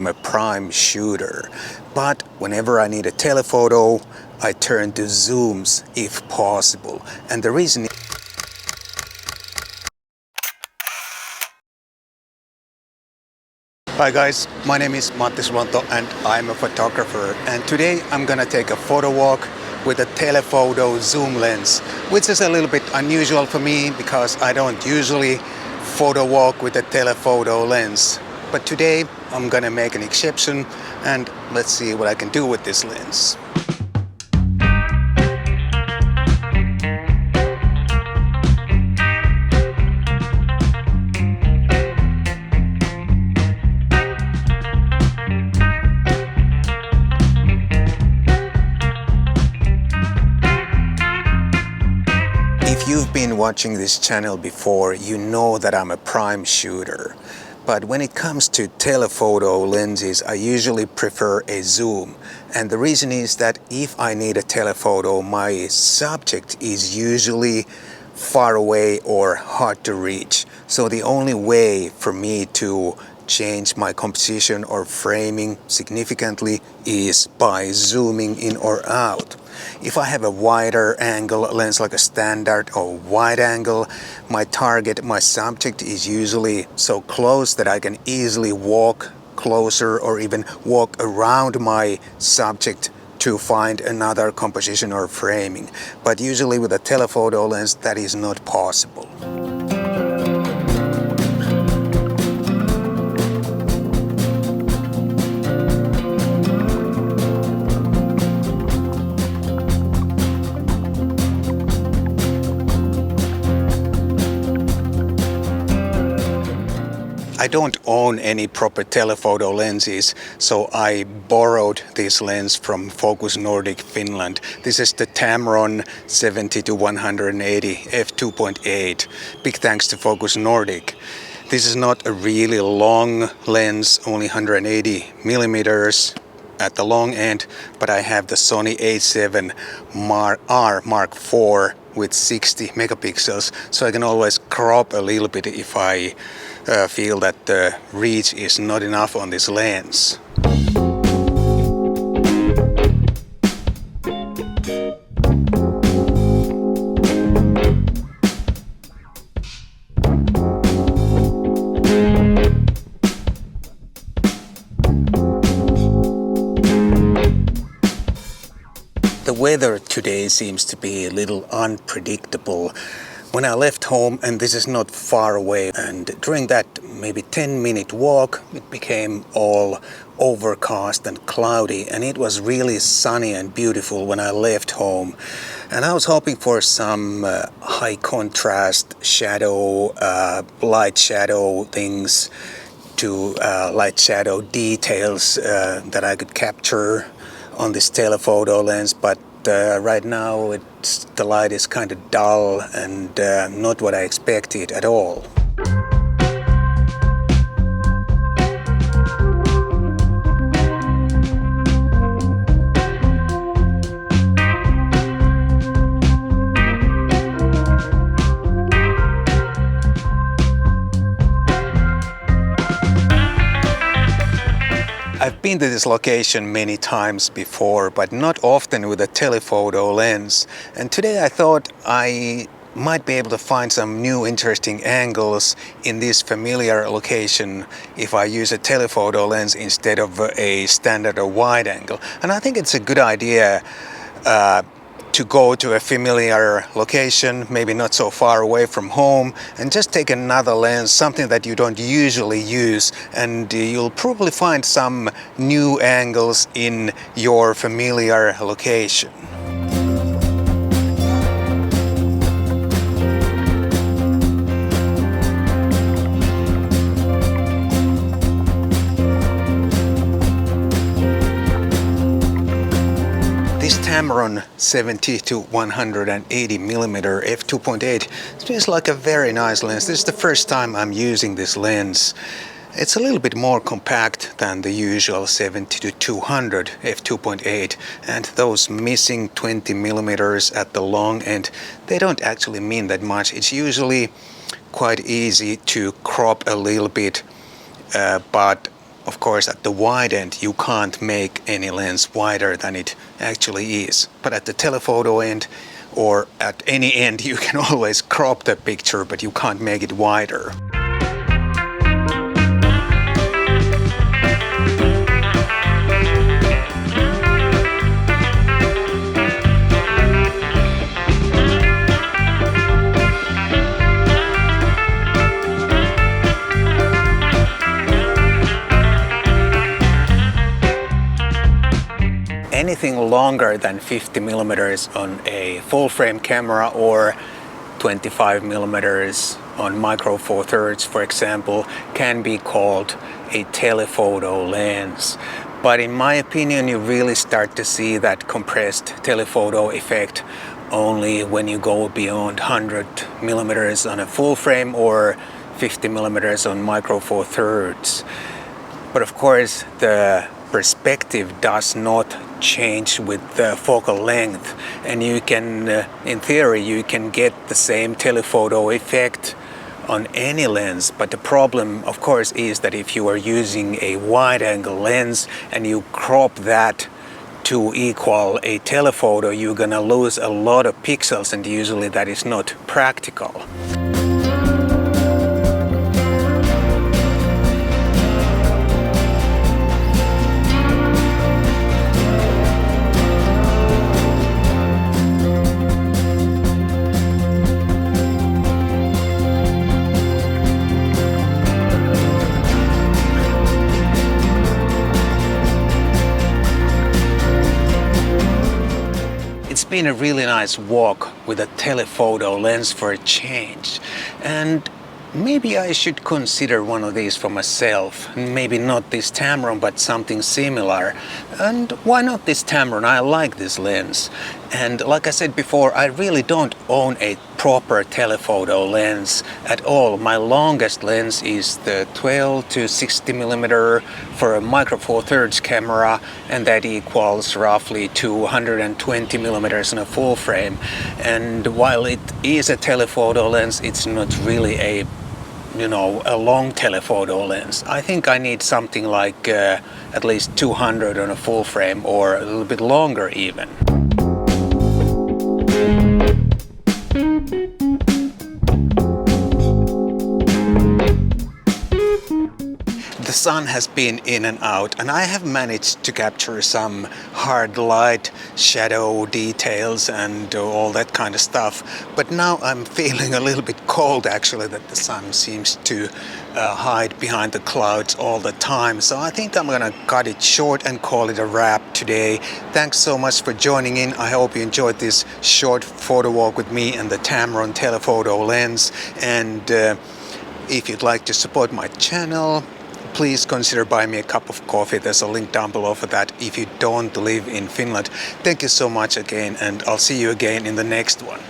I'm a prime shooter, but whenever I need a telephoto, I turn to zooms if possible. And the reason Hi guys, my name is Matti Sulanto and I'm a photographer, and today I'm gonna take a photo walk with a telephoto zoom lens, which is a little bit unusual for me because I don't usually photo walk with a telephoto lens. But today I'm gonna make an exception and let's see what I can do with this lens. If you've been watching this channel before, you know that I'm a prime shooter. But when it comes to telephoto lenses, I usually prefer a zoom. And the reason is that if I need a telephoto, my subject is usually far away or hard to reach. So the only way for me to change my composition or framing significantly is by zooming in or out. If I have a wider angle lens like a standard or wide angle, my target, my subject is usually so close that I can easily walk closer or even walk around my subject to find another composition or framing. But usually with a telephoto lens that is not possible. I don't own any proper telephoto lenses, so I borrowed this lens from Focus Nordic Finland. This is the Tamron 70-180 f2.8. Big thanks to Focus Nordic. This is not a really long lens, only 180 millimeters at the long end, but I have the Sony A7 R Mark IV with 60 megapixels, so I can always crop a little bit if I feel that the reach is not enough on this lens. The weather today seems to be a little unpredictable. When I left home, and this is not far away, and during that maybe 10-minute walk, it became all overcast and cloudy, and it was really sunny and beautiful when I left home. And I was hoping for some high contrast shadow, light shadow things, to light shadow details that I could capture on this telephoto lens, but right now the light is kind of dull and not what I expected at all. I've been to this location many times before, but not often with a telephoto lens. And today I thought I might be able to find some new interesting angles in this familiar location if I use a telephoto lens instead of a standard or wide angle. And I think it's a good idea to go to a familiar location, maybe not so far away from home, and just take another lens, something that you don't usually use, and you'll probably find some new angles in your familiar location. This Tamron 70-180 millimeter f2.8 seems like a very nice lens. This is the first time I'm using this lens. It's a little bit more compact than the usual 70-200 f2.8, and those missing 20 millimeters at the long end, they don't actually mean that much. It's usually quite easy to crop a little bit, but Of course, at the wide end, you can't make any lens wider than it actually is. But at the telephoto end, or at any end, you can always crop the picture, but you can't make it wider. Anything longer than 50 millimeters on a full frame camera or 25 millimeters on micro four thirds, for example, can be called a telephoto lens. But in my opinion, you really start to see that compressed telephoto effect only when you go beyond 100 millimeters on a full frame or 50 millimeters on micro four thirds. But of course, the perspective does not change with the focal length, and you can, in theory, you can get the same telephoto effect on any lens. But the problem, of course, is that if you are using a wide-angle lens and you crop that to equal a telephoto, you're gonna lose a lot of pixels, and usually that is not practical. It's been a really nice walk with a telephoto lens for a change, and maybe I should consider one of these for myself. Maybe not this Tamron, but something similar. And why not this Tamron? I like this lens. And like I said before, I really don't own a proper telephoto lens at all. My longest lens is the 12 to 60 millimeter for a micro four thirds camera, and that equals roughly 220 millimeters in a full frame. And while it is a telephoto lens, it's not really a long telephoto lens. I think I need something like at least 200 on a full frame, or a little bit longer even. The sun has been in and out, and I have managed to capture some hard light, shadow details and all that kind of stuff. But now I'm feeling a little bit cold, actually, that the sun seems to hide behind the clouds all the time. So I think I'm gonna cut it short and call it a wrap today. Thanks so much for joining in. I hope you enjoyed this short photo walk with me and the Tamron telephoto lens. And if you'd like to support my channel, please consider buying me a cup of coffee. There's a link down below for that if you don't live in Finland. Thank you so much again, and I'll see you again in the next one.